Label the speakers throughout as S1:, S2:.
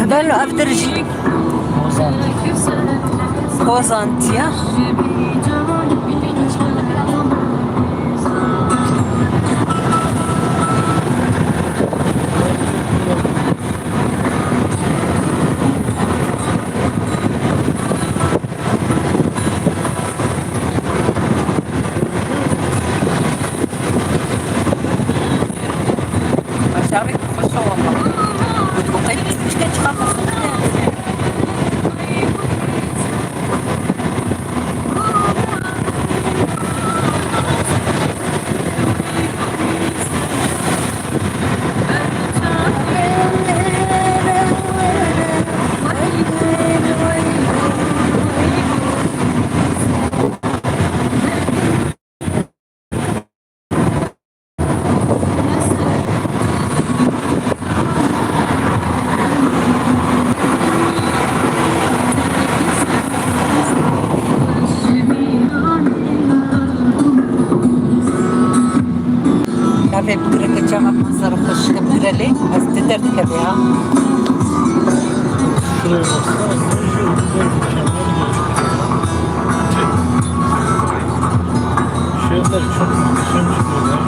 S1: bello أفترج Pozantı'ya. Aşağı kuş olma. Bu kayıt çıkmışken çıkamazsın. في بدرك جامع منظر خوش بدرلي بس تدرت كبيها
S2: Şeyler çok muhteşem çıkıyor.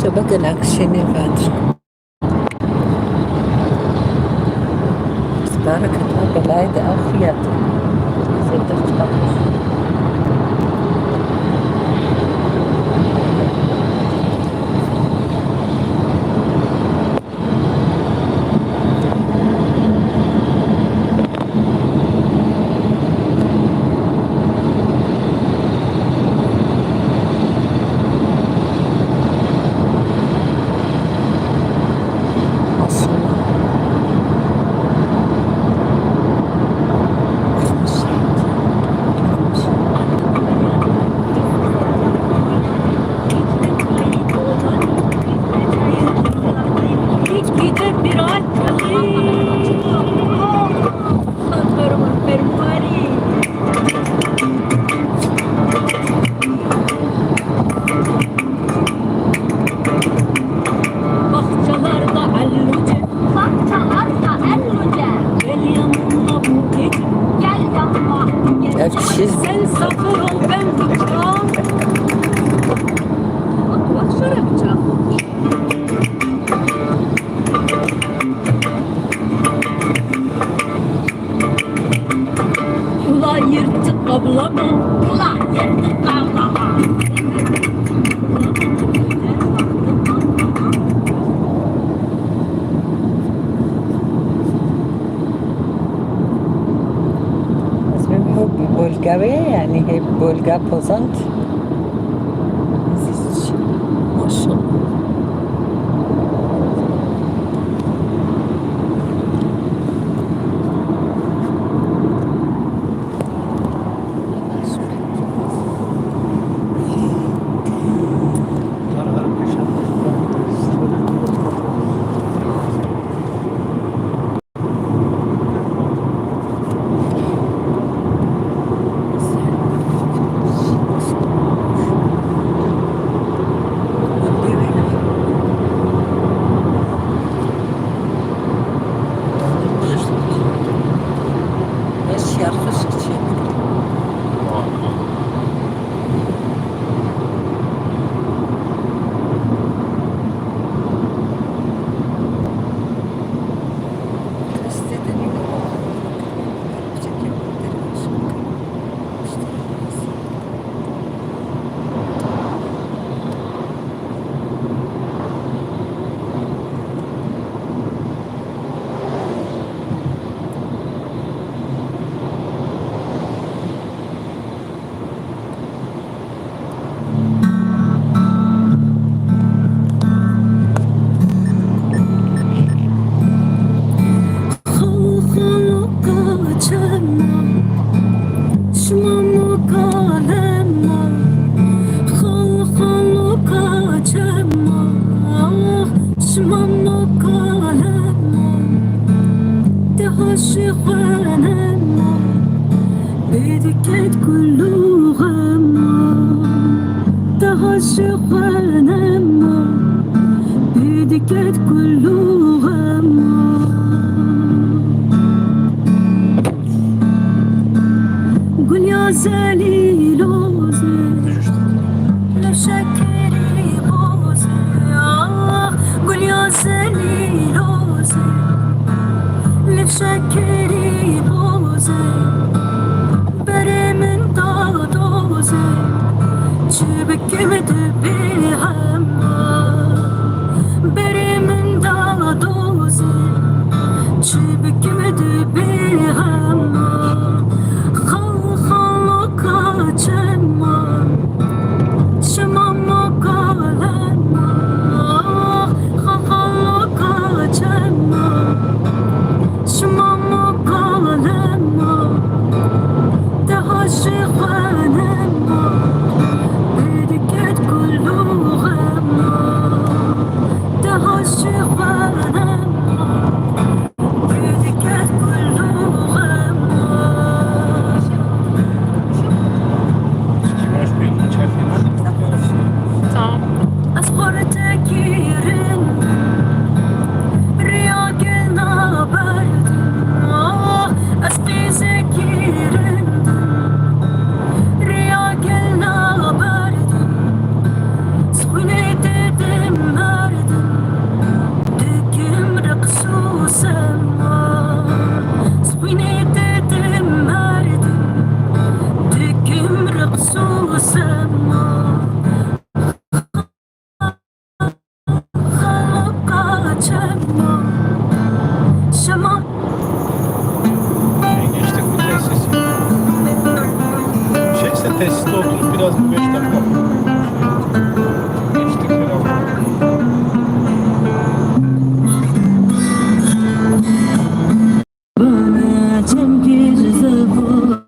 S2: شبكة الأكشن الفاتر بارك الله بالعيد أخيات سيدة تقبل Sen sakın ol ben bıçağım. Bak şöyle bıçak. Ula yırtık kablama. Ula yırtık kablama.
S1: اسمه بلگاوه یعنی هی بلگا پوزانت
S2: Maşallah.
S1: Beş yarış için.
S3: بدكت كل غمة تعشق نما بدكت كل غمة قل يا زليل لا شكري بوزي قل يا زليل لا شكري بوزي من دادوزه چه بکمت بیهم بری من دادوزه چه بکمت بیهم خال کاچما شما مکالما خال کاچما شما مکالما تعشق نما بدكت كل غمة تعشق نما بدكت كل غمة أصغر تكيرن رياقنا برد أسقي زكيرن
S4: Geçtik bu tesis. Şeyse tesiste oturup biraz bir 5 dakika. Geçtik herhalde.
S3: bana çemkir zıvı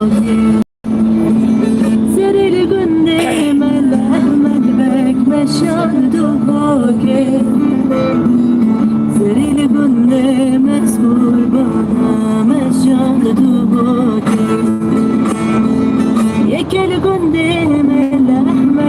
S3: serili günde melahmet bekmeşan duhake serili günde mesbul bana meşan duhake yekeli günde melahmet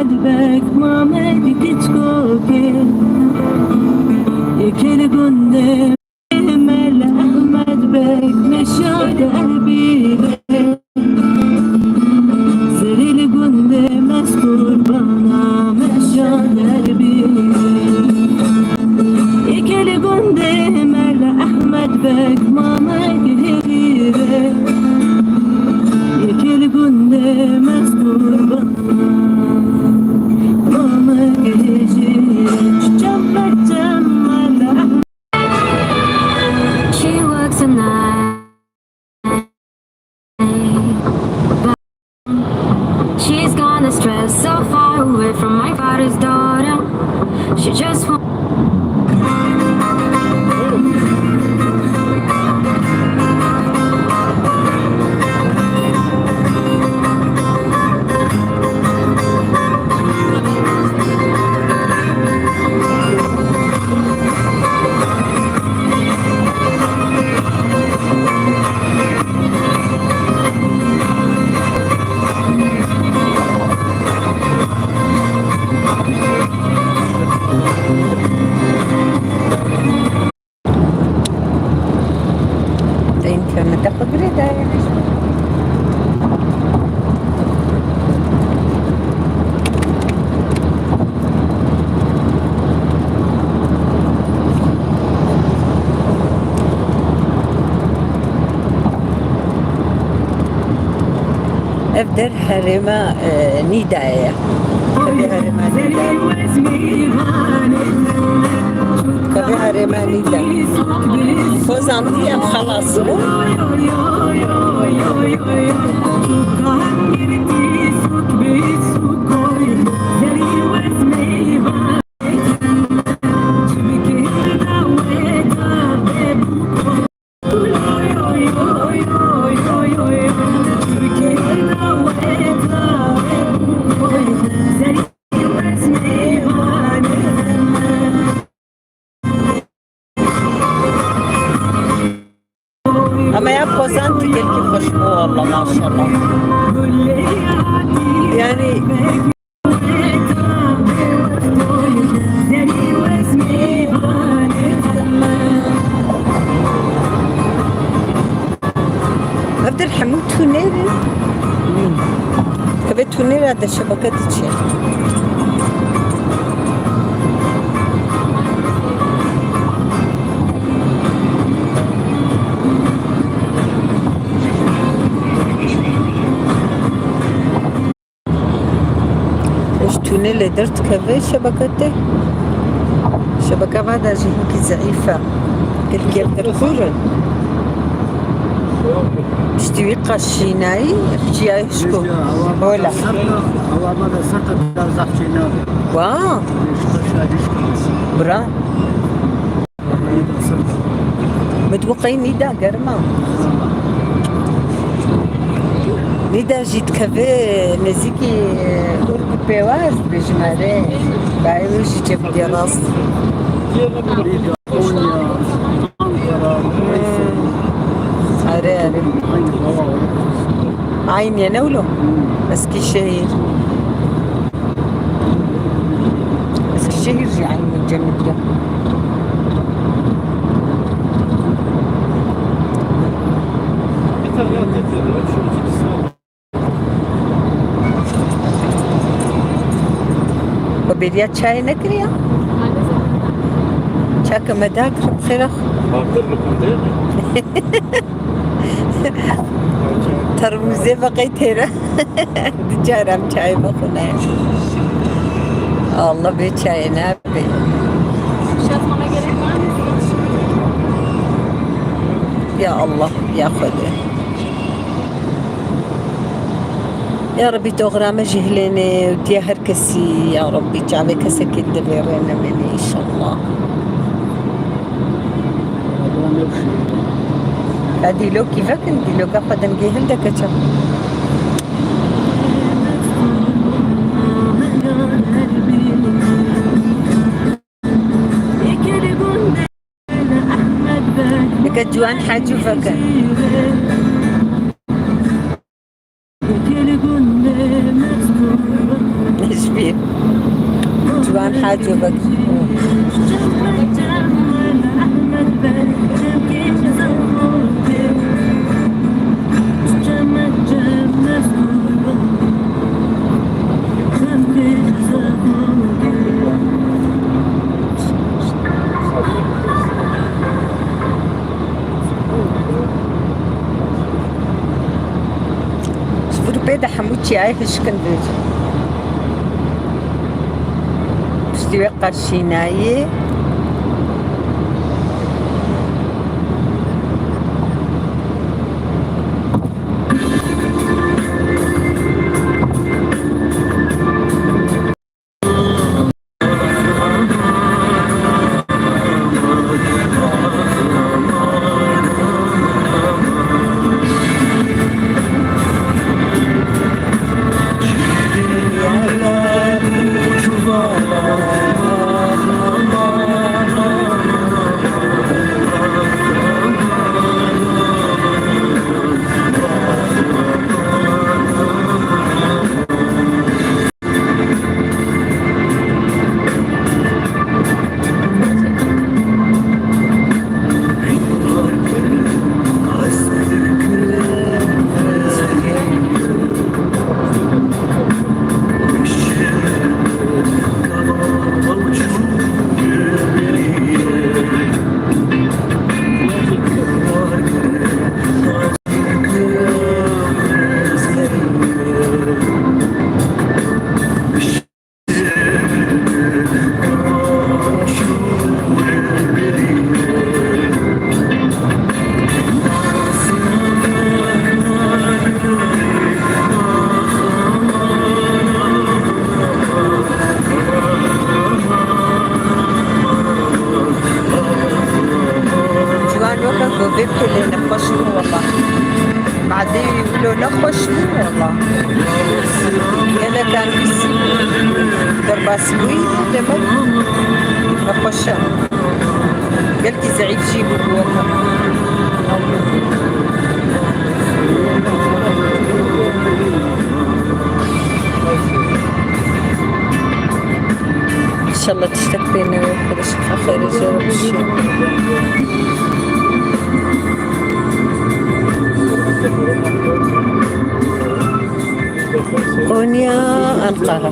S3: the stress, so far away from my father's daughter. She just wants
S2: ده انت لما تاخد رضا يعني. افدر حريمة نداية كبي حريمة كبي حريمة نداية فوزانتية خلاص مو اما يا فوزانتي كلكي خوشبو والله ما شاء الله يعني عبد الحميد تونيري كبيت تونيري هذا الشبكات تشيل ايش تونيل درت كبيت شبكته شبكة بعد جهنك ضعيفة قلت كيف دركورن اشتوي قشيناي اختياي شكو ولا
S5: Havada sırtı biraz zakçıyla
S2: واو برا متوقعين نيدا قرما نيدا جيت كافي نزيكي أورك بيواز بجماري بايوش جبدي راس
S5: Konya, Ankara,
S2: أري أري
S5: aynı hava.
S2: عين ينولو مسكي الشهير مسكي الشهير جي عين من جنة
S4: Yeter ya yeter. Şu ikisi al.
S2: وبريا شاي نكريا شاك مداك بخير أخ
S4: Farklı rakam değil mi?
S2: ترمزي بقي تيرا تجارم شاي بخنا الله بي شاي نابي يا الله يا خدي يا ربي تغرام جهليني وديا هركسي يا ربي جعبي كسكت دبيرنا مني إن شاء الله
S5: Allah'ın yok şeyi.
S2: هادي لو كيفك ندي لو قاعدة نجي هندك كم لك جوان حاجو فكر نشبيه جوان حاجو فكر بيدا حموتشي عايش كندوز بستوي قرشيناي لونه خوش بوو والله هێنەکان ویسی دەرباس بووی لەمە نەخۆشە گەلکی زەعیفشی بوو والله إن شاء الله تشتاق بينا وياخذ شفا خير يجرب الشيء كونيا أنقرة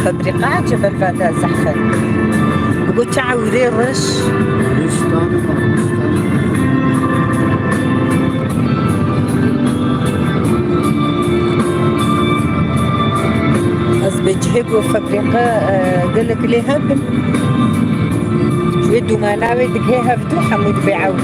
S2: فبرقاع جبل فاتا زحفة بقول تعودي رش از بجهبو فبرقاع قلك لي هبل جويدو ما ناوي دقهي هفتو حمود بيعود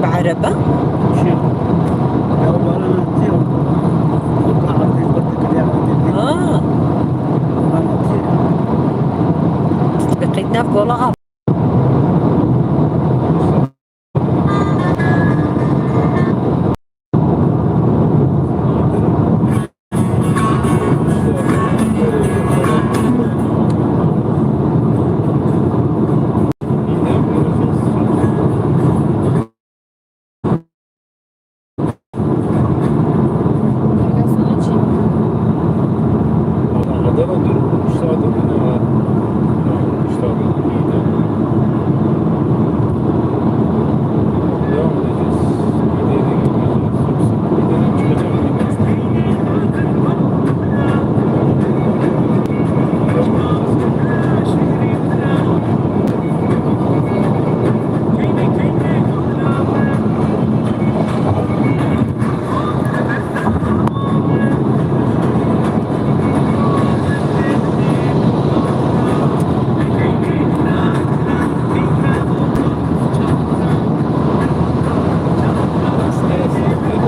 S2: بعربة بقيتنا في قولها
S4: Devam